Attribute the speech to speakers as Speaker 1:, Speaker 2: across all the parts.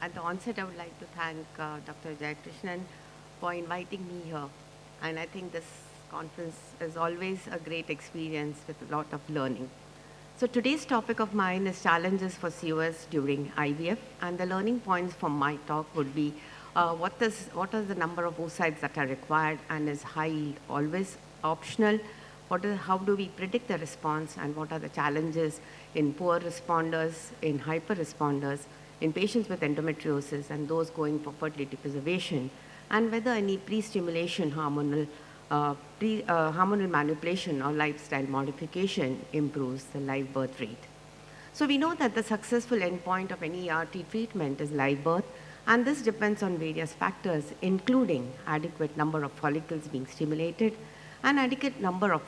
Speaker 1: At the onset, I would like to thank Dr. Jayakrishnan for inviting me here. And I think this conference is always a great experience with a lot of learning. So today's topic of mine is challenges for COS during IVF, and the learning points from my talk would be what is the number of oocytes that are required, and is high yield always optional? How do we predict the response, and what are the challenges in poor responders, in hyper responders, in patients with endometriosis and those going for fertility preservation, and whether any pre-stimulation hormonal manipulation or lifestyle modification improves the live birth rate. So we know that the successful endpoint of any ERT treatment is live birth, and this depends on various factors, including adequate number of follicles being stimulated and adequate number of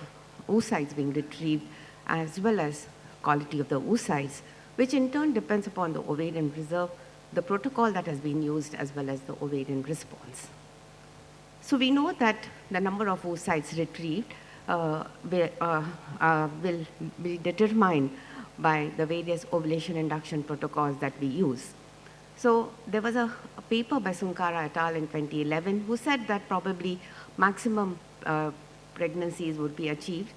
Speaker 1: oocytes being retrieved, as well as quality of the oocytes, which in turn depends upon the ovarian reserve, the protocol that has been used, as well as the ovarian response. So we know that the number of oocytes retrieved will be determined by the various ovulation induction protocols that we use. So there was a paper by Sunkara et al. In 2011 who said that probably maximum pregnancies would be achieved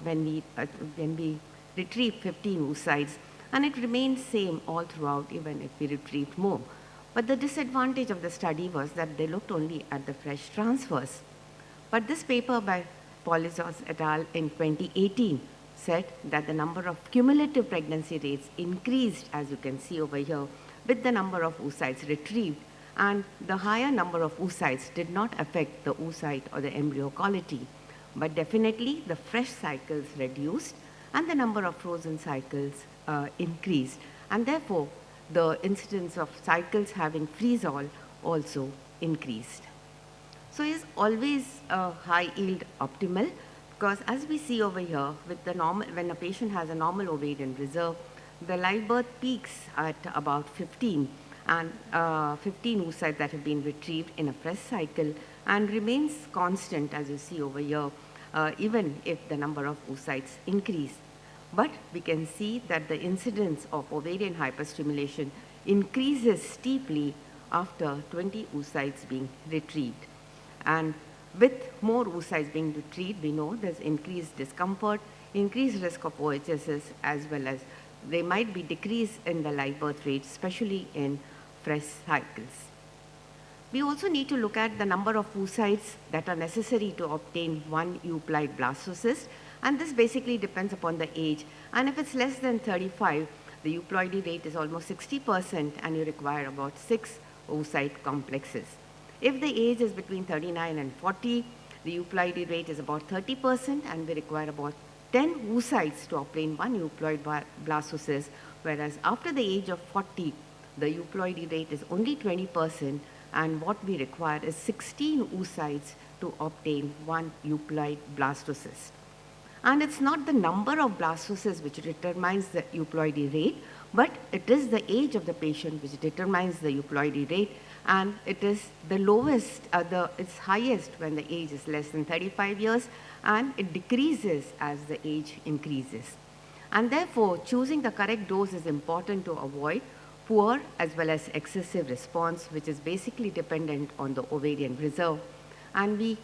Speaker 1: when we retrieve 15 oocytes, and it remained same all throughout, even if we retrieved more. But the disadvantage of the study was that they looked only at the fresh transfers. But this paper by Polizos et al. In 2018 said that the number of cumulative pregnancy rates increased, as you can see over here, with the number of oocytes retrieved, and the higher number of oocytes did not affect the oocyte or the embryo quality. But definitely the fresh cycles reduced and the number of frozen cycles increased, and therefore the incidence of cycles having freeze-all also increased. So is always a high yield optimal? Because as we see over here, with the when a patient has a normal ovarian reserve, the live birth peaks at about 15, and 15 oocytes that have been retrieved in a fresh cycle and remains constant, as you see over here, even if the number of oocytes increase. But we can see that the incidence of ovarian hyperstimulation increases steeply after 20 oocytes being retrieved. And with more oocytes being retrieved, we know there's increased discomfort, increased risk of OHSS, as well as there might be decrease in the live birth rate, especially in fresh cycles. We also need to look at the number of oocytes that are necessary to obtain one euploid blastocyst, and this basically depends upon the age. And if it's less than 35, the euploidy rate is almost 60%, and you require about 6 oocyte complexes. If the age is between 39 and 40, the euploidy rate is about 30%, and we require about 10 oocytes to obtain one euploid blastocyst, whereas after the age of 40, the euploidy rate is only 20%, and what we require is 16 oocytes to obtain one euploid blastocyst. And it's not the number of blastocysts which determines the euploidy rate, but it is the age of the patient which determines the euploidy rate, and it is the lowest, it's highest when the age is less than 35 years, and it decreases as the age increases. And therefore, choosing the correct dose is important to avoid poor as well as excessive response, which is basically dependent on the ovarian reserve. And we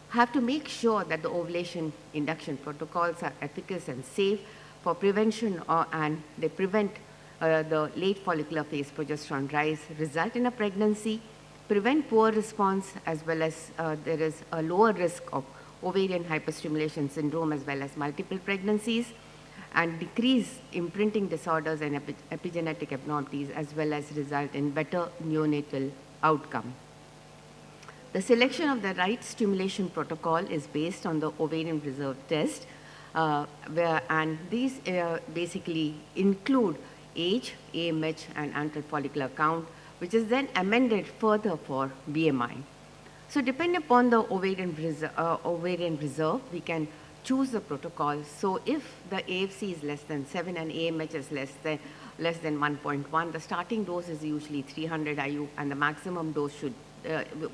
Speaker 1: have to make sure that the ovulation induction protocols are efficacious and safe for prevention, and they prevent the late follicular phase progesterone rise, result in a pregnancy, prevent poor response, as well as there is a lower risk of ovarian hyperstimulation syndrome as well as multiple pregnancies, and decrease imprinting disorders and epigenetic abnormalities, as well as result in better neonatal outcome. The selection of the right stimulation protocol is based on the ovarian reserve test, and these basically include age, AMH, and antral follicular count, which is then amended further for BMI. So depending upon the ovarian reserve, we can choose the protocol. So if the AFC is less than 7 and AMH is less than 1.1, the starting dose is usually 300 IU, and the maximum dose should,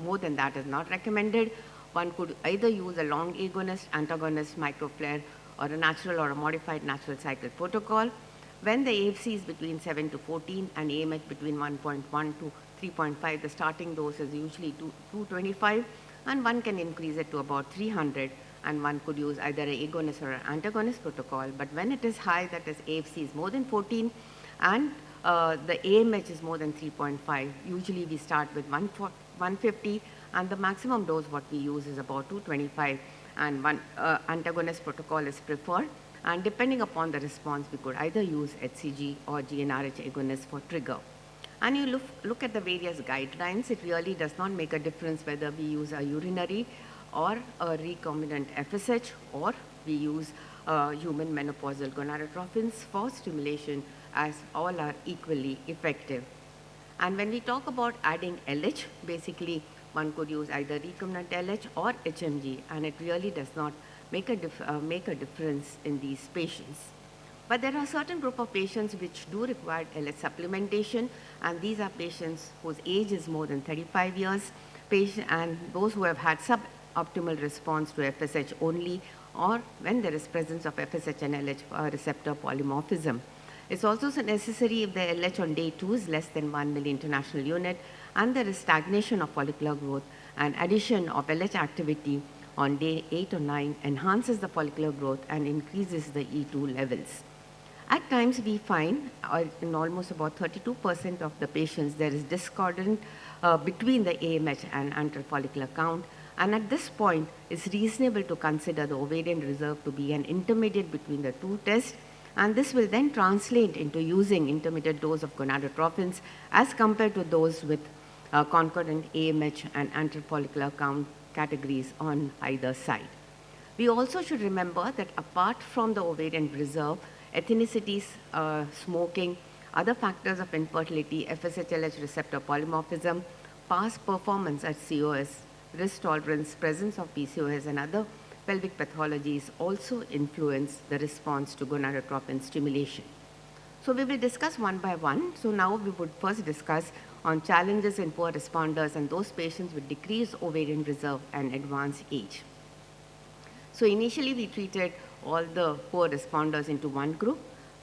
Speaker 1: more than that is not recommended. One could either use a long agonist, antagonist, microflare, or a natural or a modified natural cycle protocol. When the AFC is between 7 to 14 and AMH between 1.1 to 3.5, the starting dose is usually 225, and one can increase it to about 300, and one could use either an agonist or an antagonist protocol. But when it is high, that is AFC is more than 14, and the AMH is more than 3.5, usually we start with 150, and the maximum dose what we use is about 225, and one antagonist protocol is preferred. And depending upon the response, we could either use HCG or GnRH agonist for trigger. And you look at the various guidelines, it really does not make a difference whether we use a urinary or a recombinant FSH, or we use human menopausal gonadotrophins for stimulation, as all are equally effective. And when we talk about adding LH, basically one could use either recombinant LH or HMG, and it really does not make a difference in these patients. But there are certain group of patients which do require LH supplementation, and these are patients whose age is more than 35 years, and those who have had suboptimal response to FSH only, or when there is presence of FSH and LH receptor polymorphism. It's also necessary if the LH on day 2 is less than 1 milli-international unit, and there is stagnation of follicular growth, and addition of LH activity on day 8 or 9 enhances the follicular growth and increases the E2 levels. At times we find in almost about 32% of the patients there is discordant between the AMH and antral follicular count, and at this point it's reasonable to consider the ovarian reserve to be an intermediate between the two tests, and this will then translate into using intermediate dose of gonadotrophins as compared to those with concordant AMH and antral follicular count categories on either side. We also should remember that apart from the ovarian reserve, ethnicities, smoking, other factors of infertility, FSH-LH receptor polymorphism, past performance at COS, risk tolerance, presence of PCOS, and other pelvic pathologies also influence the response to gonadotropin stimulation. So we will discuss one by one. So now we would first discuss on challenges in poor responders and those patients with decreased ovarian reserve and advanced age. So initially we treated all the poor responders into one group.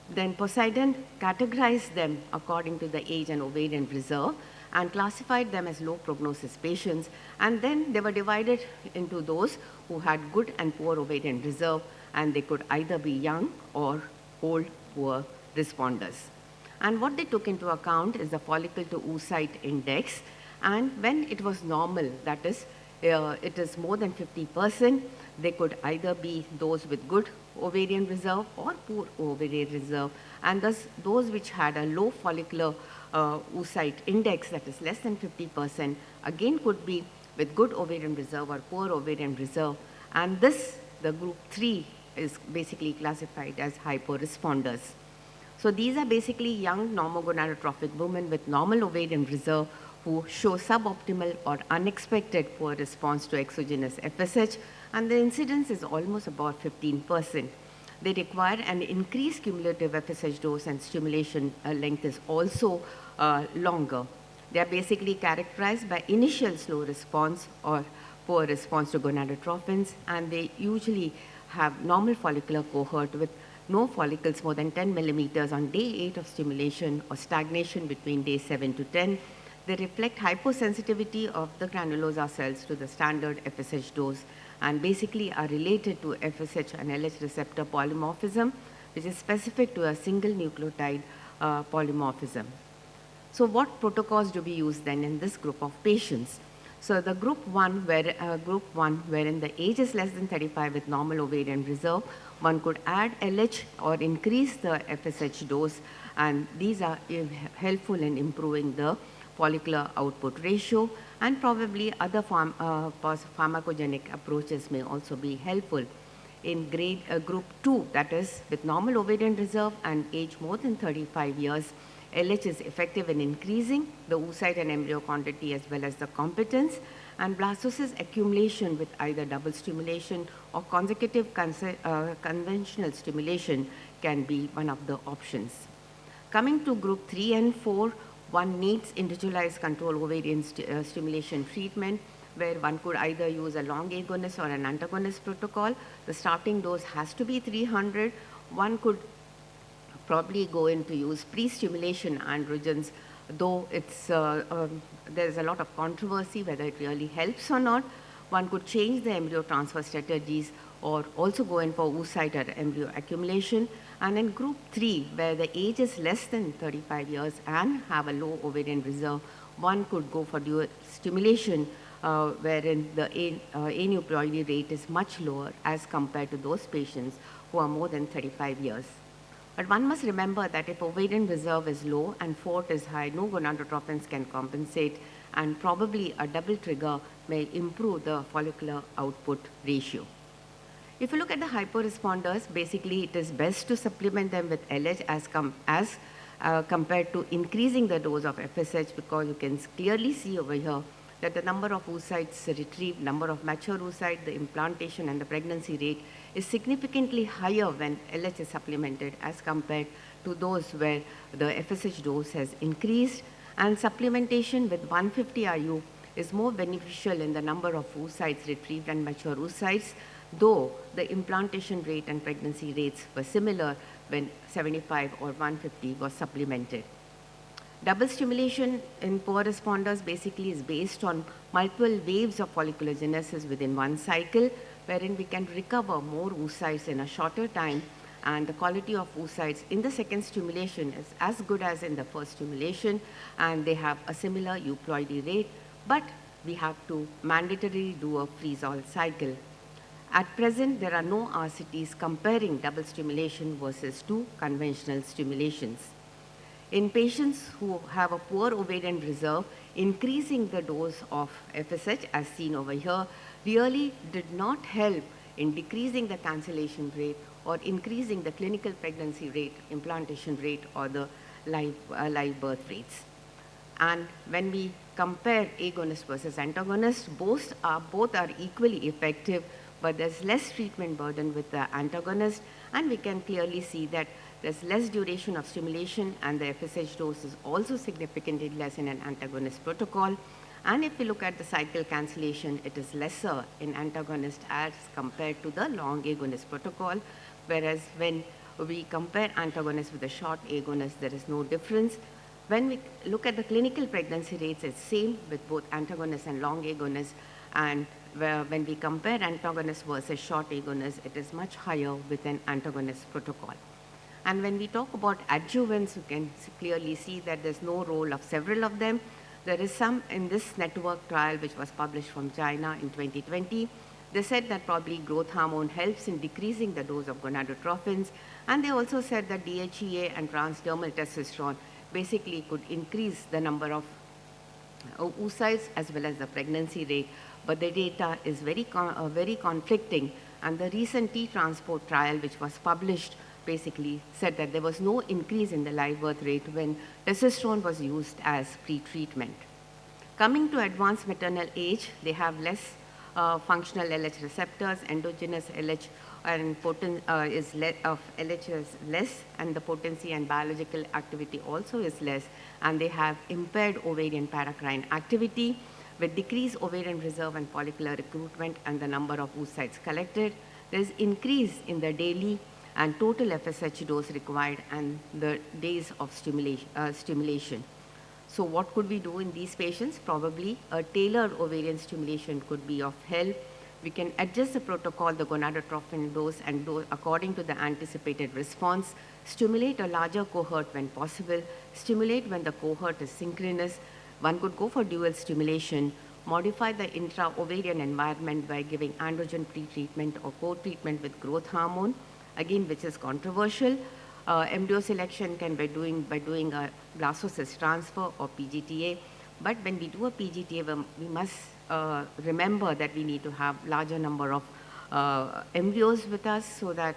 Speaker 1: Then Poseidon categorized them according to the age and ovarian reserve and classified them as low prognosis patients. And then they were divided into those who had good and poor ovarian reserve, and they could either be young or old poor responders. And what they took into account is the follicle to oocyte index. And when it was normal, that is, it is more than 50%, they could either be those with good ovarian reserve or poor ovarian reserve. And thus, those which had a low follicular oocyte index, that is less than 50%, again could be with good ovarian reserve or poor ovarian reserve. And this, the group 3, is basically classified as hyporesponders. So these are basically young normogonadotrophic women with normal ovarian reserve who show suboptimal or unexpected poor response to exogenous FSH, and the incidence is almost about 15%. They require an increased cumulative FSH dose, and stimulation length is also longer. They are basically characterized by initial slow response or poor response to gonadotrophins, and they usually have normal follicular cohort with no follicles more than 10 millimeters on day 8 of stimulation or stagnation between day 7 to 10. They reflect hyposensitivity of the granulosa cells to the standard FSH dose and basically are related to FSH and LH receptor polymorphism, which is specific to a single nucleotide polymorphism. So what protocols do we use then in this group of patients? So the group 1, wherein the age is less than 35 with normal ovarian reserve, one could add LH or increase the FSH dose, and these are helpful in improving the follicular output ratio, and probably other pharmacogenic approaches may also be helpful. In group 2, that is with normal ovarian reserve and age more than 35 years, LH is effective in increasing the oocyte and embryo quantity as well as the competence, and blastocyst accumulation with either double stimulation or consecutive conventional stimulation can be one of the options. Coming to group 3 and 4, one needs individualized control ovarian stimulation treatment, where one could either use a long agonist or an antagonist protocol. The starting dose has to be 300. One could probably going to use pre-stimulation androgens, though there's a lot of controversy whether it really helps or not. One could change the embryo transfer strategies or also go in for oocyte or embryo accumulation. And in group 3, where the age is less than 35 years and have a low ovarian reserve, one could go for dual stimulation, wherein the aneuploidy rate is much lower as compared to those patients who are more than 35 years. But one must remember that if ovarian reserve is low and FORT is high, no gonadotropins can compensate, and probably a double trigger may improve the follicular output ratio. If you look at the hyporesponders, basically it is best to supplement them with LH as compared to increasing the dose of FSH, because you can clearly see over here that the number of oocytes retrieved, number of mature oocytes, the implantation and the pregnancy rate is significantly higher when LH is supplemented as compared to those where the FSH dose has increased. And supplementation with 150 IU is more beneficial in the number of oocytes retrieved and mature oocytes, though the implantation rate and pregnancy rates were similar when 75 or 150 was supplemented. Double stimulation in poor responders basically is based on multiple waves of follicular genesis within one cycle, wherein we can recover more oocytes in a shorter time, and the quality of oocytes in the second stimulation is as good as in the first stimulation, and they have a similar euploidy rate, but we have to mandatorily do a freeze-all cycle. At present, there are no RCTs comparing double stimulation versus two conventional stimulations. In patients who have a poor ovarian reserve, increasing the dose of FSH, as seen over here, really did not help in decreasing the cancellation rate or increasing the clinical pregnancy rate, implantation rate, or the live birth rates. And when we compare agonist versus antagonist, both are equally effective, but there's less treatment burden with the antagonist, and we can clearly see that there's less duration of stimulation, and the FSH dose is also significantly less in an antagonist protocol. And if we look at the cycle cancellation, it is lesser in antagonist as compared to the long agonist protocol, whereas when we compare antagonist with the short agonist, there is no difference. When we look at the clinical pregnancy rates, it's same with both antagonist and long agonist, and when we compare antagonist versus short agonist, it is much higher with an antagonist protocol. And when we talk about adjuvants, you can clearly see that there's no role of several of them. There is some in this network trial which was published from China in 2020. They said that probably growth hormone helps in decreasing the dose of gonadotropins, and they also said that DHEA and transdermal testosterone basically could increase the number of oocytes as well as the pregnancy rate, but the data is very conflicting, and the recent T-transport trial which was published basically said that there was no increase in the live birth rate when testosterone was used as pre-treatment. Coming to advanced maternal age, they have less functional LH receptors, endogenous LH and LH is less, and the potency and biological activity also is less, and they have impaired ovarian paracrine activity with decreased ovarian reserve and follicular recruitment and the number of oocytes collected. There is increase in the daily and total FSH dose required and the days of stimulation. So what could we do in these patients? Probably a tailored ovarian stimulation could be of help. We can adjust the protocol, the gonadotropin dose, and dose according to the anticipated response, stimulate a larger cohort when possible, stimulate when the cohort is synchronous. One could go for dual stimulation, modify the intra-ovarian environment by giving androgen pre-treatment or co-treatment with growth hormone, again, which is controversial. Embryo selection can be by doing a blastocyst transfer or PGTA. But when we do a PGTA, we must remember that we need to have larger number of embryos with us so that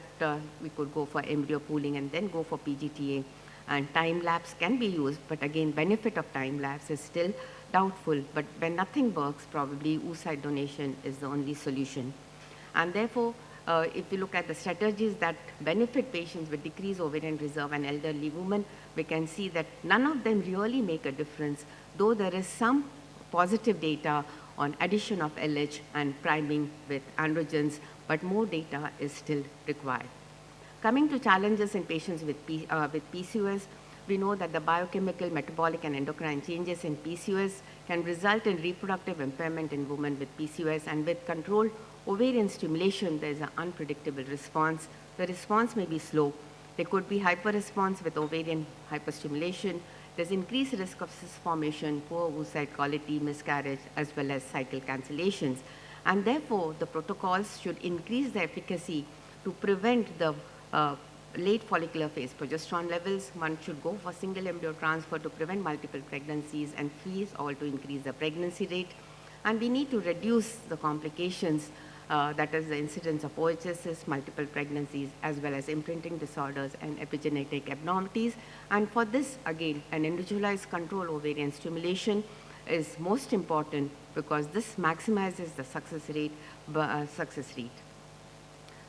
Speaker 1: we could go for embryo pooling and then go for PGTA. And time lapse can be used, but again, benefit of time lapse is still doubtful. But when nothing works, probably oocyte donation is the only solution. And therefore, if you look at the strategies that benefit patients with decreased ovarian reserve and elderly women, we can see that none of them really make a difference, though there is some positive data on addition of LH and priming with androgens, but more data is still required. Coming to challenges in patients with PCOS, we know that the biochemical, metabolic, and endocrine changes in PCOS can result in reproductive impairment in women with PCOS, and with controlled ovarian stimulation, there is an unpredictable response. The response may be slow. There could be hyperresponse with ovarian hyperstimulation. There's increased risk of cyst formation, poor oocyte quality, miscarriage, as well as cycle cancellations. And therefore, the protocols should increase the efficacy to prevent the late follicular phase progesterone levels. One should go for single embryo transfer to prevent multiple pregnancies, and freeze all to increase the pregnancy rate. And we need to reduce the complications, that is the incidence of OHSs, multiple pregnancies, as well as imprinting disorders and epigenetic abnormalities. And for this, again, an individualized control ovarian stimulation is most important, because this maximizes the success rate.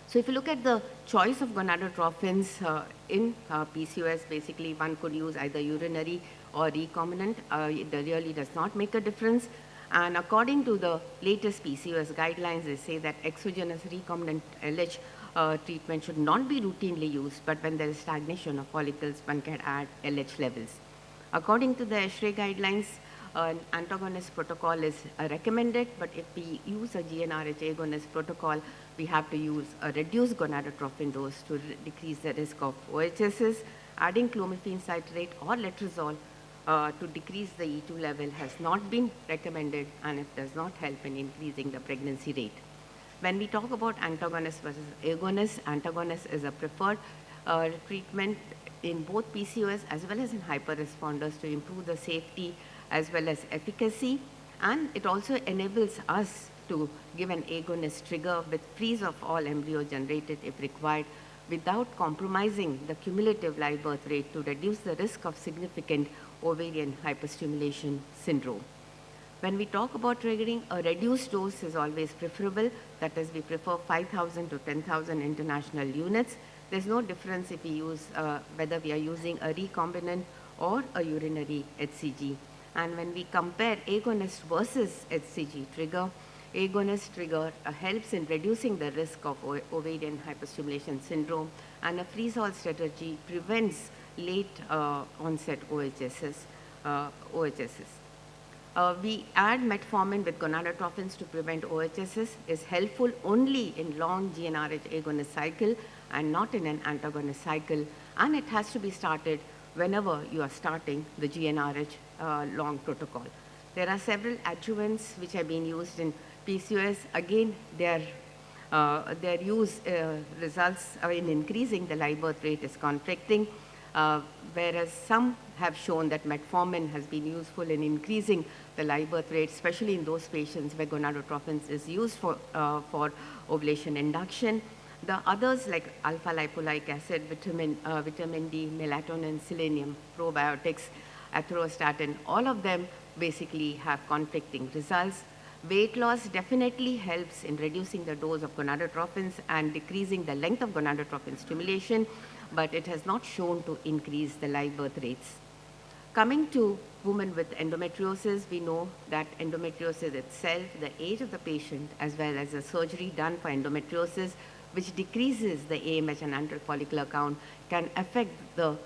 Speaker 1: So if you look at the choice of gonadotrophins in PCOS, basically one could use either urinary or recombinant. It really does not make a difference. And according to the latest PCOS guidelines, they say that exogenous recombinant LH treatment should not be routinely used, but when there is stagnation of follicles, one can add LH levels. According to the ESHRE guidelines, an antagonist protocol is recommended, but if we use a GnRH agonist protocol, we have to use a reduced gonadotrophin dose to decrease the risk of OHSs. Adding clomiphene citrate or letrozole to decrease the E2 level has not been recommended, and it does not help in increasing the pregnancy rate. When we talk about antagonist versus agonist, antagonist is a preferred treatment in both PCOS as well as in hyperresponders to improve the safety as well as efficacy, and it also enables us to give an agonist trigger with freeze of all embryo generated if required, without compromising the cumulative live birth rate, to reduce the risk of significant ovarian hyperstimulation syndrome. When we talk about triggering, a reduced dose is always preferable. That is, we prefer 5,000 to 10,000 international units. There's no difference if we use whether we are using a recombinant or a urinary HCG. And when we compare agonist versus HCG trigger, agonist trigger helps in reducing the risk of ovarian hyperstimulation syndrome, and a freeze-all strategy prevents late onset OHSs. We add metformin with gonadotrophins to prevent OHSs is helpful only in long GnRH agonist cycle and not in an antagonist cycle, and it has to be started whenever you are starting the GnRH long protocol. There are several adjuvants which have been used in PCOS. Again, their use results in increasing the live birth rate is conflicting, whereas some have shown that metformin has been useful in increasing the live birth rate, especially in those patients where gonadotrophins is used for ovulation induction. The others, like alpha-lipoic acid, vitamin D, melatonin, selenium, probiotics, athrostatin, all of them basically have conflicting results. Weight loss definitely helps in reducing the dose of gonadotrophins and decreasing the length of gonadotrophin stimulation, but it has not shown to increase the live birth rates. Coming to women with endometriosis, we know that endometriosis itself, the age of the patient, as well as the surgery done for endometriosis, which decreases the AMH and antral follicular count, can affect the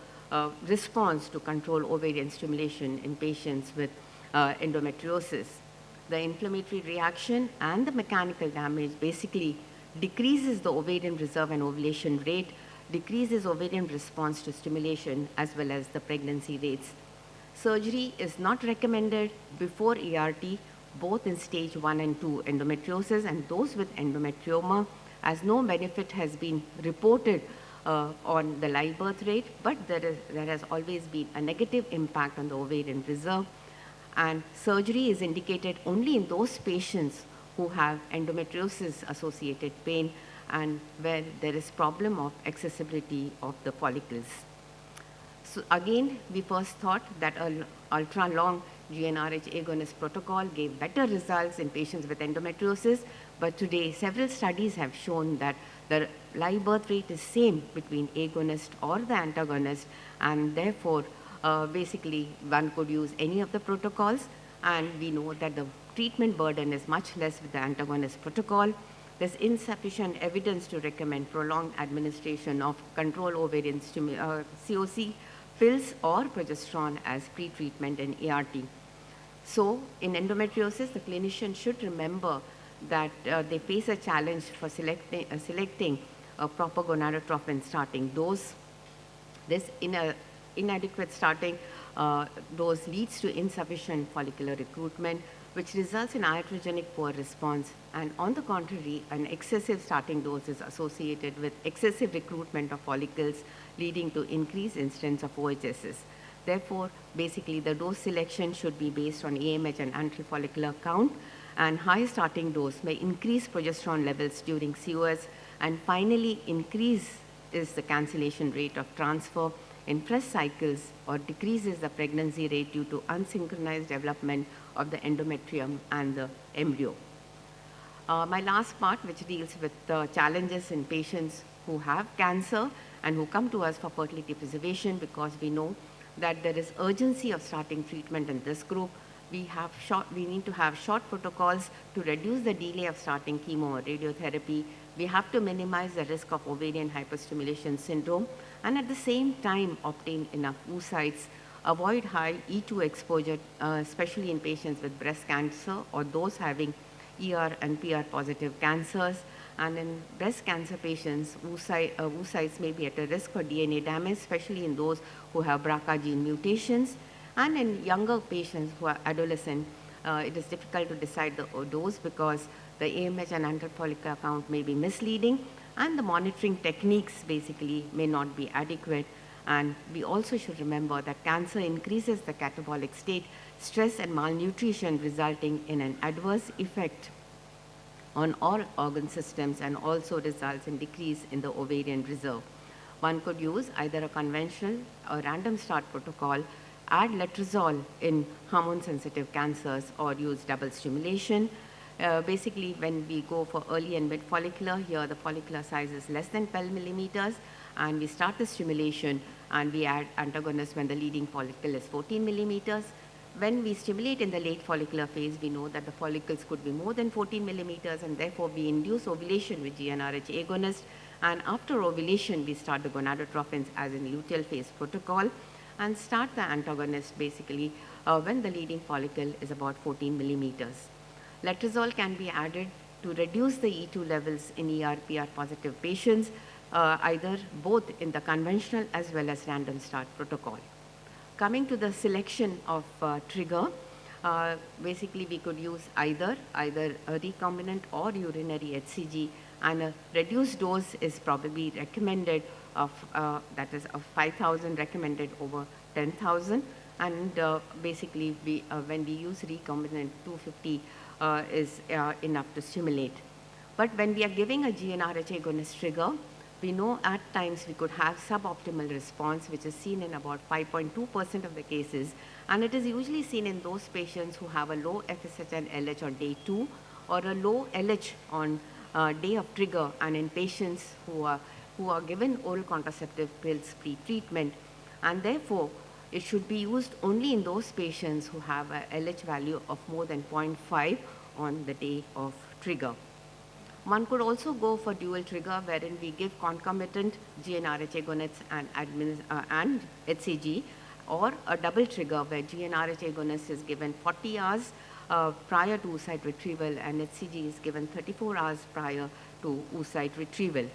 Speaker 1: response to control ovarian stimulation in patients with endometriosis. The inflammatory reaction and the mechanical damage basically decreases the ovarian reserve and ovulation rate, decreases ovarian response to stimulation, as well as the pregnancy rates. Surgery is not recommended before ERT, both in stage 1 and 2 endometriosis and those with endometrioma, as no benefit has been reported on the live birth rate, but there has always been a negative impact on the ovarian reserve. And surgery is indicated only in those patients who have endometriosis associated pain and where there is problem of accessibility of the follicles. So again, we first thought that an ultra-long GnRH agonist protocol gave better results in patients with endometriosis, but today several studies have shown that the live birth rate is same between agonist or the antagonist, and therefore basically one could use any of the protocols, and we know that the treatment burden is much less with the antagonist protocol. there's insufficient evidence to recommend prolonged administration of control ovarian COC pills or progesterone as pre-treatment in ART. So in endometriosis, the clinician should remember that they face a challenge for selecting a proper gonadotropin starting dose. This inadequate starting dose leads to insufficient follicular recruitment, which results in iatrogenic poor response. And on the contrary, an excessive starting dose is associated with excessive recruitment of follicles, leading to increased incidence of OHSs. Therefore, basically, the dose selection should be based on AMH and antral follicular count, and high starting dose may increase progesterone levels during COS, and finally increase is the cancellation rate of transfer in fresh cycles or decreases the pregnancy rate due to unsynchronized development of the endometrium and the embryo. My last part, which deals with the challenges in patients who have cancer and who come to us for fertility preservation, because we know that there is urgency of starting treatment in this group. We need to have short protocols to reduce the delay of starting chemo or radiotherapy. We have to minimize the risk of ovarian hyperstimulation syndrome, and at the same time obtain enough oocytes, avoid high E2 exposure, especially in patients with breast cancer or those having ER and PR positive cancers. And in breast cancer patients, oocytes may be at a risk for DNA damage, especially in those who have BRCA gene mutations. And in younger patients who are adolescent, it is difficult to decide the dose because the AMH and antral follicular count may be misleading, and the monitoring techniques basically may not be adequate. And we also should remember that cancer increases the catabolic state, stress and malnutrition, resulting in an adverse effect on all organ systems, and also results in decrease in the ovarian reserve. One could use either a conventional or random start protocol, add letrozole in hormone-sensitive cancers, or use double stimulation. Basically, when we go for early and mid follicular, here the follicular size is less than 12 millimeters, and we start the stimulation and we add antagonists when the leading follicle is 14 millimeters. When we stimulate in the late follicular phase, we know that the follicles could be more than 14 millimeters, and therefore we induce ovulation with GnRH agonist. And after ovulation, we start the gonadotropins as in luteal phase protocol, and start the antagonist basically when the leading follicle is about 14 millimeters. Letrozole can be added to reduce the E2 levels in ER/PR positive patients, either both in the conventional as well as random start protocol. Coming to the selection of trigger, basically we could use either a recombinant or urinary HCG, and a reduced dose is probably recommended of that is of 5,000 recommended over 10,000, and basically when we use recombinant 250 is enough to stimulate. But when we are giving a GnRH agonist trigger, we know at times we could have suboptimal response, which is seen in about 5.2% of the cases, and it is usually seen in those patients who have a low FSH and LH on day 2, or a low LH on day of trigger, and in patients who are given oral contraceptive pills pre-treatment. And therefore, it should be used only in those patients who have a LH value of more than 0.5 on the day of trigger. One could also go for dual trigger, wherein we give concomitant GnRH agonists and HCG, or a double trigger where GnRH agonist is given 40 hours prior to oocyte retrieval, and HCG is given 34 hours prior to oocyte retrieval.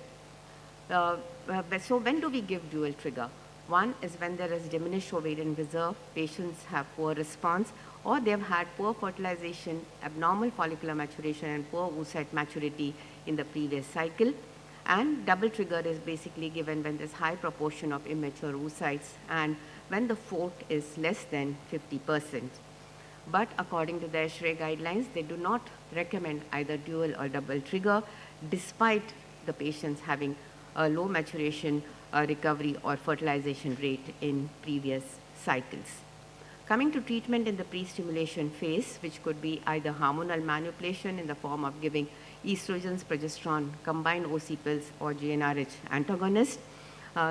Speaker 1: So when do we give dual trigger? One is when there is diminished ovarian reserve, patients have poor response, or they have had poor fertilization, abnormal follicular maturation, and poor oocyte maturity in the previous cycle. And double trigger is basically given when there's high proportion of immature oocytes and when the FORT is less than 50%. But according to the ASHRAE guidelines, they do not recommend either dual or double trigger, despite the patients having a low maturation, recovery, or fertilization rate in previous cycles. Coming to treatment in the pre-stimulation phase, which could be either hormonal manipulation in the form of giving estrogens, progesterone, combined OC pills, or GnRH antagonist,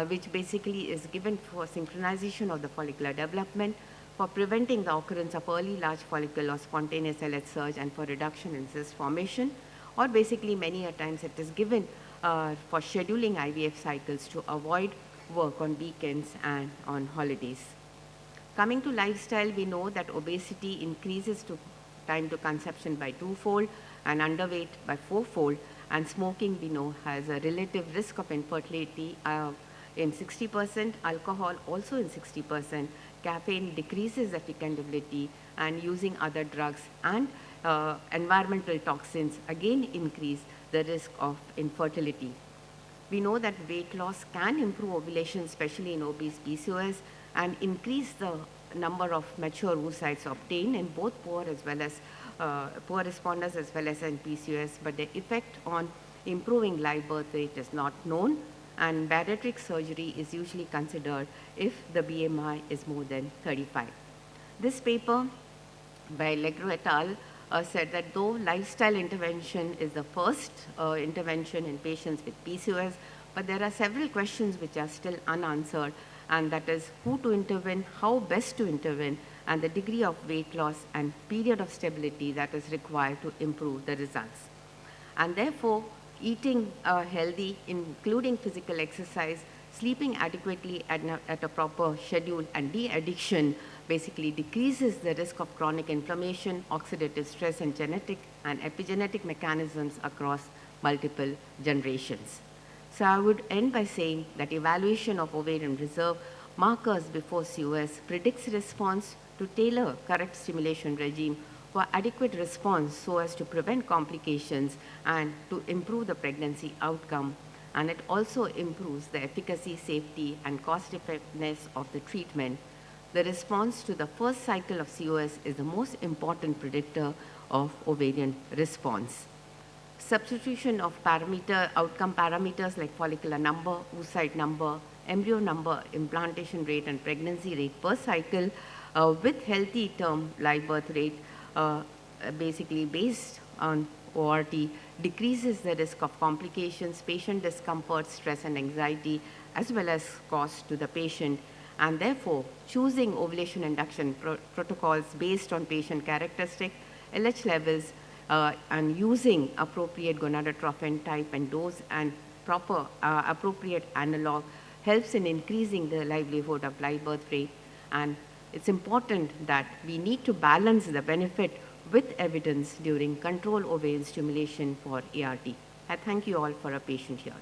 Speaker 1: which basically is given for synchronization of the follicular development, for preventing the occurrence of early large follicle or spontaneous LH surge, and for reduction in cyst formation, or basically many a times it is given for scheduling IVF cycles to avoid work on weekends and on holidays. Coming to lifestyle, we know that obesity increases to time to conception by twofold and underweight by fourfold, and smoking we know has a relative risk of infertility in 60%, alcohol also in 60%, caffeine decreases the fecundability, and using other drugs and environmental toxins again increase the risk of infertility. We know that weight loss can improve ovulation, especially in obese PCOS, and increase the number of mature oocytes obtained in both poor responders as well as in PCOS, but the effect on improving live birth rate is not known, and bariatric surgery is usually considered if the BMI is more than 35. This paper by Legro et al. Said that though lifestyle intervention is the first intervention in patients with PCOS, but there are several questions which are still unanswered, and that is who to intervene, how best to intervene, and the degree of weight loss and period of stability that is required to improve the results. And therefore, eating healthy, including physical exercise, sleeping adequately at a proper schedule, and de-addiction basically decreases the risk of chronic inflammation, oxidative stress, and genetic and epigenetic mechanisms across multiple generations. So I would end by saying that evaluation of ovarian reserve markers before COS predicts response to tailor correct stimulation regime for adequate response so as to prevent complications and to improve the pregnancy outcome. And it also improves the efficacy, safety, and cost-effectiveness of the treatment. The response to the first cycle of COS is the most important predictor of ovarian response. Substitution of outcome parameters like follicular number, oocyte number, embryo number, implantation rate, and pregnancy rate per cycle with healthy term live birth rate basically based on ORT decreases the risk of complications, patient discomfort, stress, and anxiety, as well as cost to the patient. And therefore, choosing ovulation induction protocols based on patient characteristic, LH levels, and using appropriate gonadotrophin type and dose and proper appropriate analog helps in increasing the livelihood of live birth rate. And it's important that we need to balance the benefit with evidence during control ovarian stimulation for ART. I thank you all for a patient hearing.